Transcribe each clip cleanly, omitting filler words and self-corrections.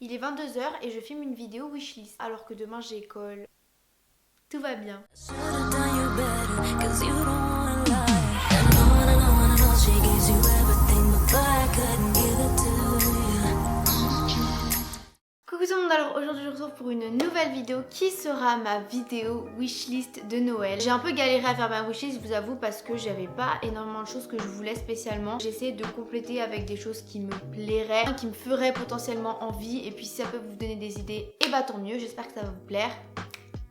Il est 22h et je filme une vidéo wishlist alors que demain j'ai école. Tout va bien. Coucou tout le monde, alors aujourd'hui je vous retrouve pour une nouvelle vidéo qui sera ma vidéo wishlist de Noël. J'ai un peu galéré à faire ma wishlist, je vous avoue, parce que j'avais pas énormément de choses que je voulais spécialement. J'essaie de compléter avec des choses qui me plairaient, qui me feraient potentiellement envie, et puis si ça peut vous donner des idées, et bah tant mieux, j'espère que ça va vous plaire.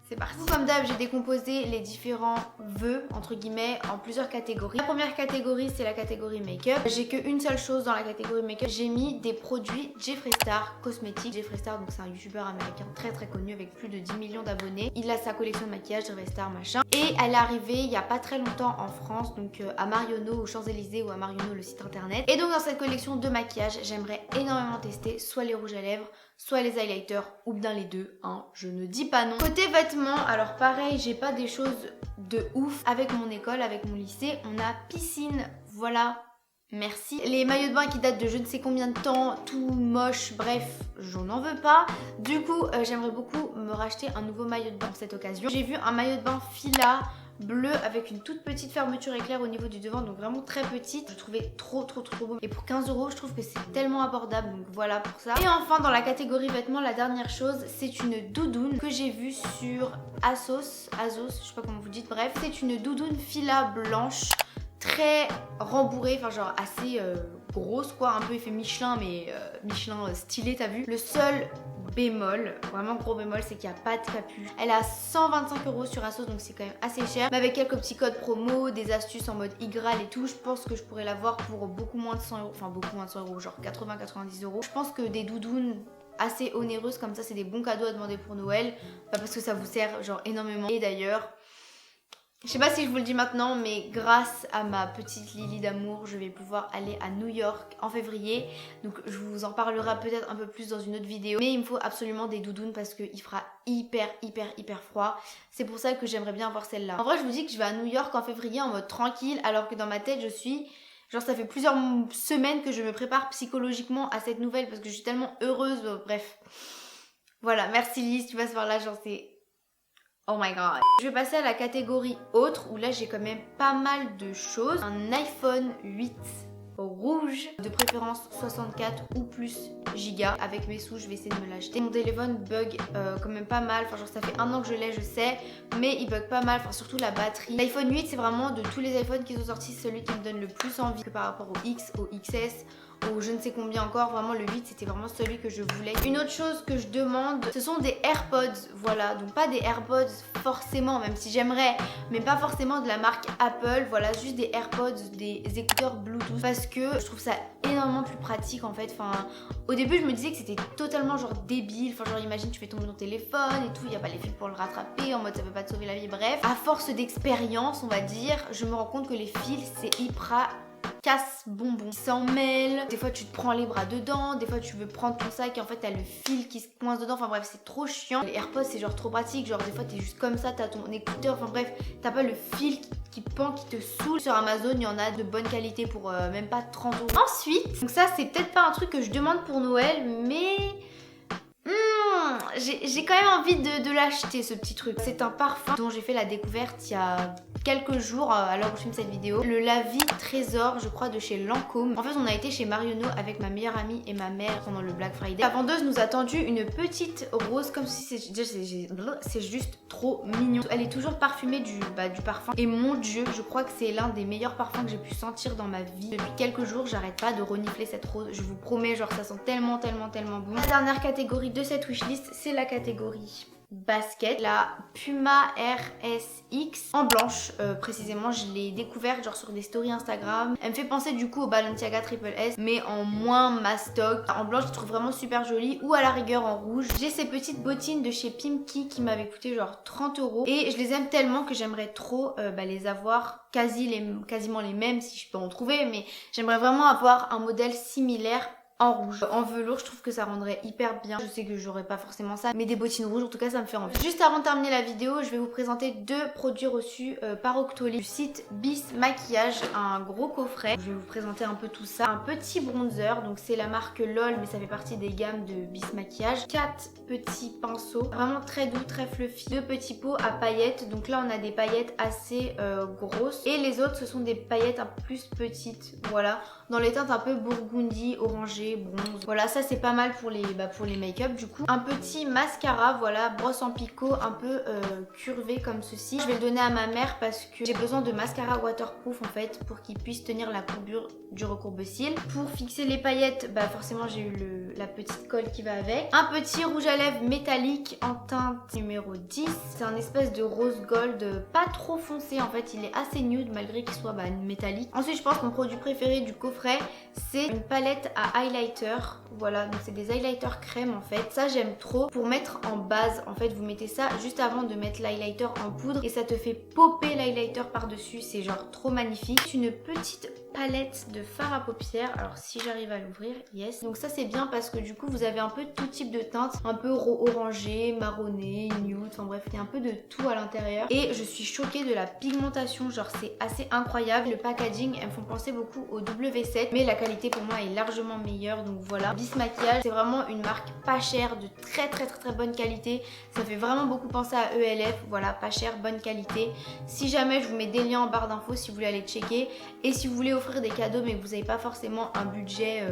C'est parti. Comme d'hab, j'ai décomposé les différents vœux entre guillemets en plusieurs catégories. La première catégorie, c'est la catégorie make-up. J'ai qu'une seule chose dans la catégorie make-up. J'ai mis des produits Jeffree Star cosmétiques. Jeffree Star, donc c'est un youtubeur américain très connu avec plus de 10 millions d'abonnés. Il a sa collection de maquillage Jeffree Star machin. Et elle est arrivée il y a pas très longtemps en France, donc à Marionneau, aux Champs-Élysées ou à Marionneau, le site internet. Et donc dans cette collection de maquillage, j'aimerais énormément tester soit les rouges à lèvres, soit les highlighters, ou bien les deux, hein, je ne dis pas non. Côté vêtements, alors pareil, j'ai pas des choses de ouf. Avec mon école, avec mon lycée, on a piscine, voilà, merci. Les maillots de bain qui datent de je ne sais combien de temps, tout moche, bref, j'en en veux pas. Du coup, j'aimerais beaucoup me racheter un nouveau maillot de bain pour cette occasion. J'ai vu un maillot de bain Fila bleu avec une toute petite fermeture éclair au niveau du devant, donc vraiment très petite. Je trouvais trop beau, et pour 15 €, je trouve que c'est tellement abordable, donc voilà pour ça. Et enfin, dans la catégorie vêtements, la dernière chose, c'est une doudoune que j'ai vue sur Asos, je sais pas comment vous dites, bref, c'est une doudoune Fila blanche très rembourrée, enfin genre assez grosse quoi, un peu effet Michelin, mais Michelin stylé, t'as vu. Le seul bémol, vraiment gros bémol, c'est qu'il n'y a pas de capuche. Elle a 125 € sur Asos, donc c'est quand même assez cher. Mais avec quelques petits codes promo, des astuces en mode IGRAL et tout, je pense que je pourrais l'avoir pour beaucoup moins de 100 €. Enfin beaucoup moins de 100 €, genre 80-90 €. Je pense que des doudounes assez onéreuses comme ça, c'est des bons cadeaux à demander pour Noël. Pas parce que ça vous sert genre énormément. Et d'ailleurs, je sais pas si je vous le dis maintenant, mais grâce à ma petite Lily d'amour, je vais pouvoir aller à New York en février. Donc je vous en parlerai peut-être un peu plus dans une autre vidéo. Mais il me faut absolument des doudounes parce qu'il fera hyper froid. C'est pour ça que j'aimerais bien avoir celle-là. En vrai, je vous dis que je vais à New York en février en mode tranquille, alors que dans ma tête, je suis... Genre ça fait plusieurs semaines que je me prépare psychologiquement à cette nouvelle parce que je suis tellement heureuse. Bref. Voilà, merci Lise, tu passes par là, genre c'est... Oh my god. Je vais passer à la catégorie autre où là j'ai quand même pas mal de choses. Un iPhone 8 rouge, de préférence 64 ou plus gigas. Avec mes sous je vais essayer de me l'acheter. Mon téléphone bug quand même pas mal, enfin genre ça fait 1 an que je l'ai, je sais, mais il bug pas mal, enfin surtout la batterie. L'iPhone 8 c'est vraiment de tous les iPhones qui sont sortis celui qui me donne le plus envie, que par rapport au X, au XS, ou je ne sais combien encore, vraiment le 8 c'était vraiment celui que je voulais. Une autre chose que je demande, ce sont des AirPods, voilà, donc pas des AirPods forcément, même si j'aimerais, mais pas forcément de la marque Apple, voilà, juste des AirPods, des écouteurs Bluetooth, parce que je trouve ça énormément plus pratique en fait. Enfin, au début je me disais que c'était totalement genre débile, enfin genre imagine tu fais tomber ton téléphone et tout, il n'y a pas les fils pour le rattraper, en mode ça peut pas te sauver la vie, bref. À force d'expérience on va dire, je me rends compte que les fils c'est hyper casse-bonbon, ils s'en mêlent, des fois tu te prends les bras dedans, des fois tu veux prendre ton sac et en fait t'as le fil qui se coince dedans, enfin bref c'est trop chiant. Les AirPods c'est genre trop pratique, genre des fois t'es juste comme ça, t'as ton écouteur, enfin bref t'as pas le fil qui pend, qui te saoule. Sur Amazon il y en a de bonne qualité pour même pas 30 €. Ensuite, donc ça c'est peut-être pas un truc que je demande pour Noël, mais... j'ai quand même envie de l'acheter ce petit truc. C'est un parfum dont j'ai fait la découverte il y a quelques jours à l'heure où je filme cette vidéo. Le La Vie Trésor, je crois, de chez Lancôme. En fait on a été chez Marionneau avec ma meilleure amie et ma mère pendant le Black Friday. La vendeuse nous a tendu une petite rose comme si c'est juste trop mignon. Elle est toujours parfumée du parfum. Et mon dieu, je crois que c'est l'un des meilleurs parfums que j'ai pu sentir dans ma vie. Depuis quelques jours j'arrête pas de renifler cette rose. Je vous promets, genre ça sent tellement bon. La dernière catégorie de cette wishlist, c'est la catégorie basket, la Puma RSX en blanche, précisément je l'ai découverte genre sur des stories Instagram. Elle me fait penser du coup au Balenciaga Triple S mais en moins mastoc. En blanche je la trouve vraiment super jolie, ou à la rigueur en rouge. J'ai ces petites bottines de chez Pimki qui m'avaient coûté genre 30 € et je les aime tellement que j'aimerais trop les avoir quasiment les mêmes si je peux en trouver, mais j'aimerais vraiment avoir un modèle similaire en rouge. En velours, je trouve que ça rendrait hyper bien. Je sais que j'aurais pas forcément ça, mais des bottines rouges, en tout cas, ça me fait envie. Juste avant de terminer la vidéo, je vais vous présenter 2 produits reçus par Octoly du site Bis Maquillage, un gros coffret. Je vais vous présenter un peu tout ça. Un petit bronzer, donc c'est la marque LOL, mais ça fait partie des gammes de Bis Maquillage. 4 petits pinceaux, vraiment très doux, très fluffy. 2 petits pots à paillettes, donc là on a des paillettes assez grosses. Et les autres, ce sont des paillettes un peu plus petites, voilà, dans les teintes un peu burgundy, orangé, bronze. Voilà, ça c'est pas mal pour les make-up du coup. Un petit mascara, voilà, brosse en picot, un peu curvé comme ceci. Je vais le donner à ma mère parce que j'ai besoin de mascara waterproof en fait pour qu'il puisse tenir la courbure du recourbe-cils. Pour fixer les paillettes, bah forcément j'ai eu la petite colle qui va avec. Un petit rouge à lèvres métallique en teinte numéro 10. C'est un espèce de rose gold pas trop foncé en fait, il est assez nude malgré qu'il soit métallique. Ensuite je pense que mon produit préféré du coffret c'est une palette à highlighter. Voilà, donc c'est des highlighters crème en fait. Ça j'aime trop. Pour mettre en base, en fait vous mettez ça juste avant de mettre l'highlighter en poudre et ça te fait popper l'highlighter par dessus. C'est genre trop magnifique. C'est une petite palette de fard à paupières. Alors si j'arrive à l'ouvrir, yes. Donc ça c'est bien parce que du coup vous avez un peu tout type de teinte, un peu orangé, marronné, nude, enfin bref il y a un peu de tout à l'intérieur. Et je suis choquée de la pigmentation, genre c'est assez incroyable. Le packaging, elles me font penser beaucoup au W7 mais la qualité pour moi est largement meilleure, donc voilà. Bis Maquillage, c'est vraiment une marque pas chère, de très bonne qualité. Ça fait vraiment beaucoup penser à ELF, voilà, pas cher, bonne qualité. Si jamais, je vous mets des liens en barre d'infos si vous voulez aller checker. Et si vous voulez offrir des cadeaux mais que vous n'avez pas forcément un budget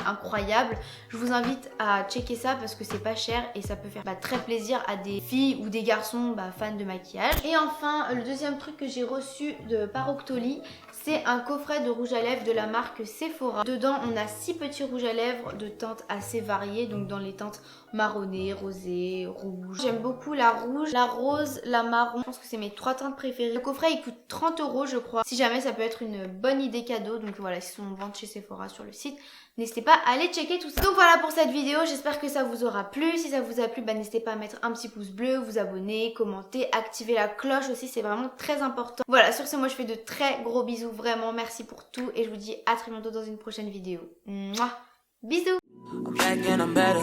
incroyable, je vous invite à checker ça parce que c'est pas cher et ça peut faire très plaisir à des filles ou des garçons fans de maquillage. Et enfin, le deuxième truc que j'ai reçu par Octoly, c'est un coffret de rouge à lèvres de la marque Sephora. Dedans, on a 6 petits rouges à lèvres de teintes assez variées, donc dans les teintes marronnées, rosé, rouge. J'aime beaucoup la rouge, la rose, la marron. Je pense que c'est mes 3 teintes préférées. Le coffret, il coûte 30 € je crois. Si jamais, ça peut être une bonne idée cadeau. Donc voilà, ils sont en vente chez Sephora sur le site. N'hésitez pas à aller checker tout ça. Donc voilà pour cette vidéo, j'espère que ça vous aura plu. Si ça vous a plu, n'hésitez pas à mettre un petit pouce bleu, vous abonner, commenter, activer la cloche aussi, c'est vraiment très important. Voilà, sur ce, moi je fais de très gros bisous, vraiment merci pour tout et je vous dis à très bientôt dans une prochaine vidéo. Mouah. Bisous. I'm back and I'm better.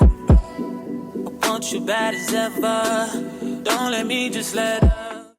I want you bad as ever. Don't let me just let